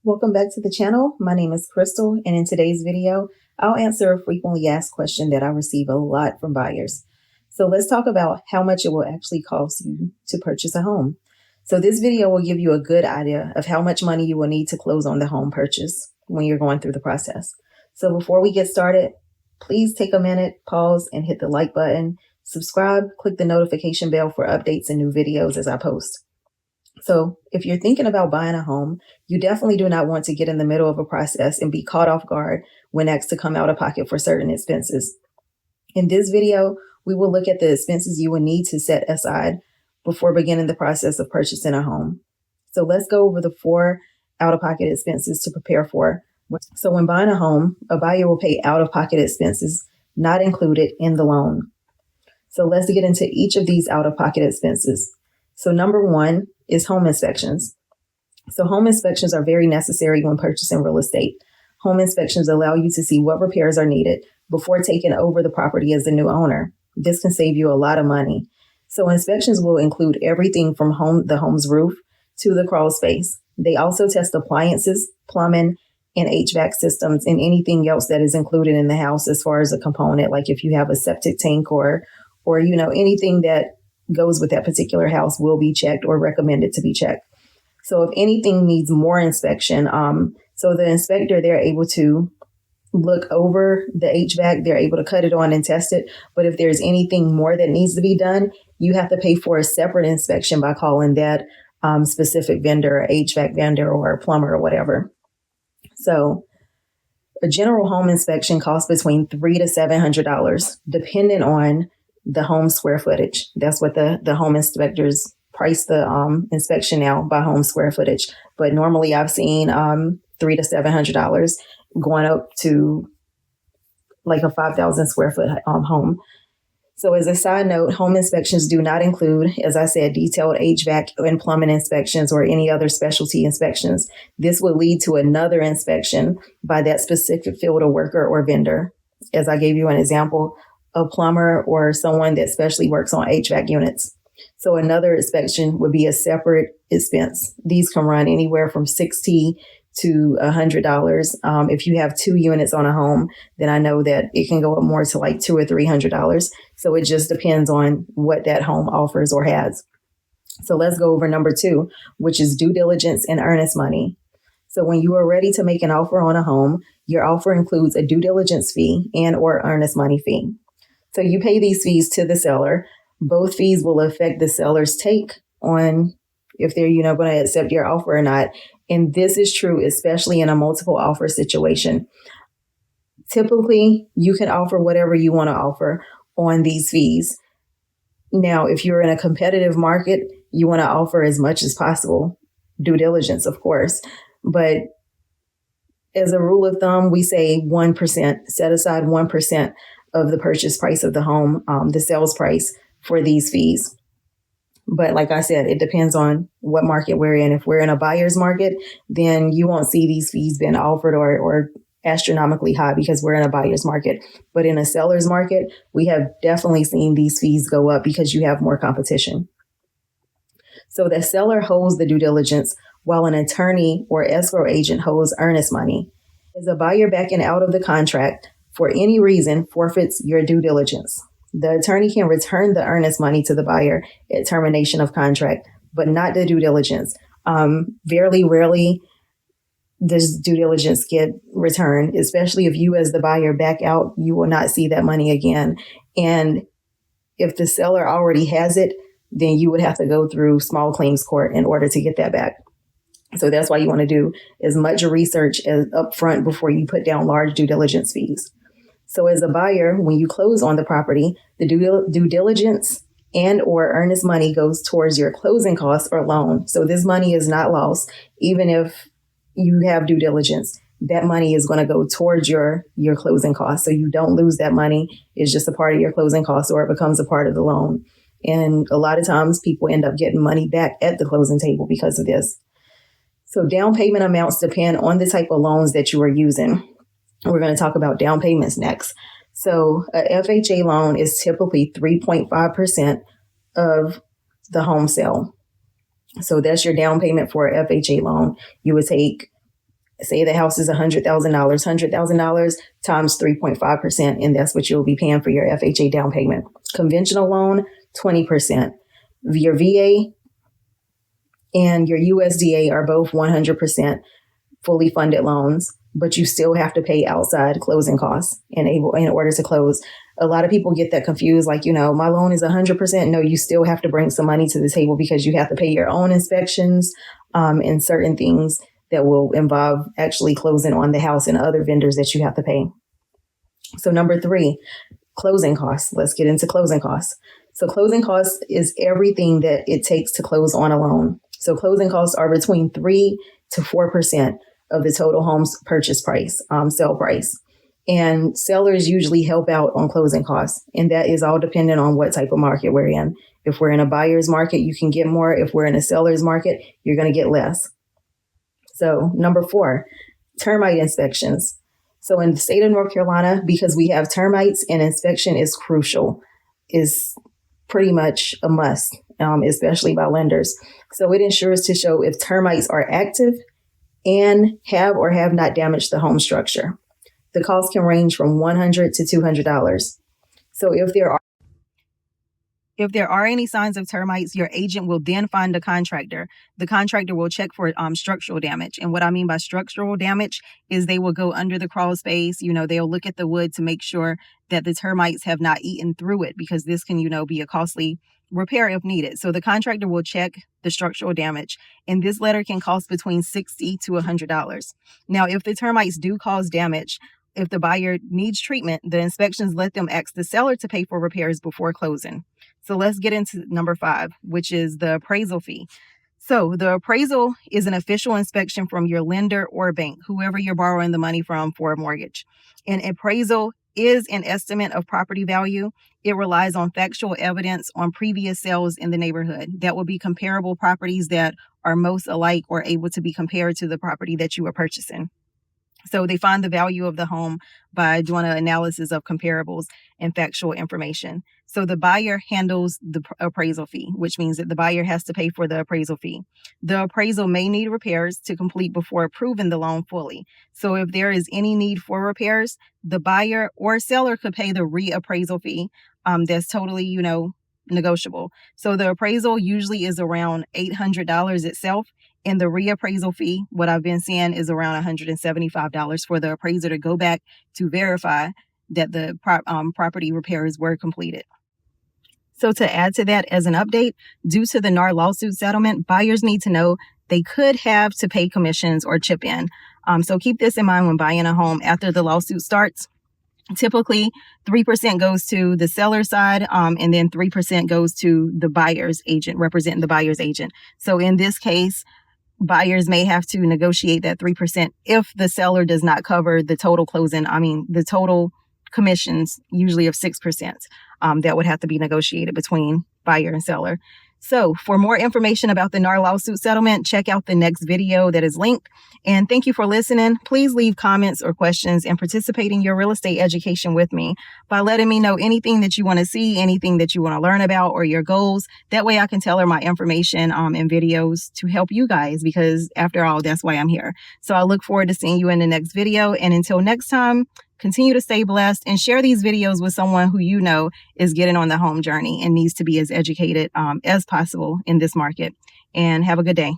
Welcome back to the channel. My name is Crystal, and in today's video, I'll answer a frequently asked question that I receive a lot from buyers. So let's talk about how much it will actually cost you to purchase a home. So this video will give you a good idea of how much money you will need to close on the home purchase when you're going through the process. So before we get started, please take a minute, pause, and hit the like button. Subscribe, click the notification bell for updates and new videos as I post. So if you're thinking about buying a home, you definitely do not want to get in the middle of a process and be caught off guard when asked to come out of pocket for certain expenses. In this video, we will look at the expenses you will need to set aside before beginning the process of purchasing a home. So let's go over the 4 out-of-pocket expenses to prepare for. So when buying a home, a buyer will pay out-of-pocket expenses not included in the loan. So let's get into each of these out-of-pocket expenses. So number 1 is home inspections. So home inspections are very necessary when purchasing real estate. Home inspections allow you to see what repairs are needed before taking over the property as a new owner. This can save you a lot of money. So inspections will include everything from the home's roof to the crawl space. They also test appliances, plumbing, and HVAC systems, and anything else that is included in the house as far as a component, like if you have a septic tank or anything that goes with that particular house will be checked or recommended to be checked. So if anything needs more inspection, so the inspector, they're able to look over the HVAC, they're able to cut it on and test it. But if there's anything more that needs to be done, you have to pay for a separate inspection by calling that specific vendor, HVAC vendor or plumber or whatever. So a general home inspection costs between $300 to $700, depending on the home square footage. That's what the home inspectors price the inspection now by home square footage. But normally I've seen $300 to $700 going up to like a 5,000 square foot home. So as a side note, home inspections do not include, as I said, detailed HVAC and plumbing inspections or any other specialty inspections. This would lead to another inspection by that specific field of worker or vendor. As I gave you an example, a plumber or someone that specially works on HVAC units. So another inspection would be a separate expense. These can run anywhere from $60 to $100. If you have 2 units on a home, then I know that it can go up more to like $200 or $300. So it just depends on what that home offers or has. So let's go over number 2, which is due diligence and earnest money. So when you are ready to make an offer on a home, your offer includes a due diligence fee and or earnest money fee. So you pay these fees to the seller. Both fees will affect the seller's take on if they're, going to accept your offer or not. And this is true, especially in a multiple offer situation. Typically, you can offer whatever you want to offer on these fees. Now, if you're in a competitive market, you want to offer as much as possible. Due diligence, of course. But as a rule of thumb, we say 1%, set aside 1% of the purchase price of the home, the sales price for these fees. But like I said, it depends on what market we're in. If we're in a buyer's market, then you won't see these fees being offered or astronomically high because we're in a buyer's market. But in a seller's market, we have definitely seen these fees go up because you have more competition. So the seller holds the due diligence while an attorney or escrow agent holds earnest money. As a buyer backing out of the contract, for any reason, forfeits your due diligence. The attorney can return the earnest money to the buyer at termination of contract, but not the due diligence. Very rarely does due diligence get returned, especially if you as the buyer back out, you will not see that money again. And if the seller already has it, then you would have to go through small claims court in order to get that back. So that's why you want to do as much research as upfront before you put down large due diligence fees. So as a buyer, when you close on the property, the due diligence and or earnest money goes towards your closing costs or loan. So this money is not lost. Even if you have due diligence, that money is going to go towards your closing costs. So you don't lose that money. It's just a part of your closing costs or it becomes a part of the loan. And a lot of times people end up getting money back at the closing table because of this. So down payment amounts depend on the type of loans that you are using. We're going to talk about down payments next. So a FHA loan is typically 3.5% of the home sale. So that's your down payment for a FHA loan. You would take Say the house is $100,000 times 3.5%, and that's what you'll be paying for your FHA down payment. Conventional loan, 20%. Your VA and your USDA are both 100% fully funded loans, but you still have to pay outside closing costs in order to close. A lot of people get that confused, like, my loan is 100%. No, you still have to bring some money to the table because you have to pay your own inspections and certain things that will involve actually closing on the house and other vendors that you have to pay. So number 3, closing costs. Let's get into closing costs. So closing costs is everything that it takes to close on a loan. So closing costs are between 3 to 4% of the total home's purchase price, sale price. And sellers usually help out on closing costs. And that is all dependent on what type of market we're in. If we're in a buyer's market, you can get more. If we're in a seller's market, you're going to get less. So number 4, termite inspections. So in the state of North Carolina, because we have termites, an inspection is crucial, is pretty much a must, especially by lenders. So it ensures to show if termites are active and have or have not damaged the home structure. The cost can range from $100 to $200. So if there are any signs of termites, your agent will then find a contractor. The contractor will check for structural damage. And what I mean by structural damage is they will go under the crawl space. They'll look at the wood to make sure that the termites have not eaten through it, because this can, be a costly repair if needed. So the contractor will check the structural damage, and this letter can cost between $60 to $100. Now, if the termites do cause damage, if the buyer needs treatment, the inspections let them ask the seller to pay for repairs before closing. So let's get into number 5, which is the appraisal fee. So the appraisal is an official inspection from your lender or bank, whoever you're borrowing the money from for a mortgage. An appraisal is an estimate of property value. It relies on factual evidence on previous sales in the neighborhood. That will be comparable properties that are most alike or able to be compared to the property that you are purchasing. So they find the value of the home by doing an analysis of comparables and factual information. So the buyer handles the appraisal fee, which means that the buyer has to pay for the appraisal fee. The appraisal may need repairs to complete before approving the loan fully. So if there is any need for repairs, the buyer or seller could pay the reappraisal fee. That's totally, negotiable. So the appraisal usually is around $800 itself. And the reappraisal fee, what I've been seeing, is around $175 for the appraiser to go back to verify that the property repairs were completed. So to add to that as an update, due to the NAR lawsuit settlement, buyers need to know they could have to pay commissions or chip in. So keep this in mind when buying a home after the lawsuit starts. Typically, 3% goes to the seller side, and then 3% goes to the buyer's agent, representing the buyer's agent. So in this case, buyers may have to negotiate that 3% if the seller does not cover the total the total commissions, usually of 6%, that would have to be negotiated between buyer and seller. So for more information about the NAR lawsuit settlement, check out the next video that is linked. And thank you for listening. Please leave comments or questions and participate in your real estate education with me by letting me know anything that you want to see, anything that you want to learn about, or your goals. That way I can tailor my information and videos to help you guys, because after all, that's why I'm here. So I look forward to seeing you in the next video. And until next time, continue to stay blessed and share these videos with someone who you know is getting on the home journey and needs to be as educated as possible in this market. And have a good day.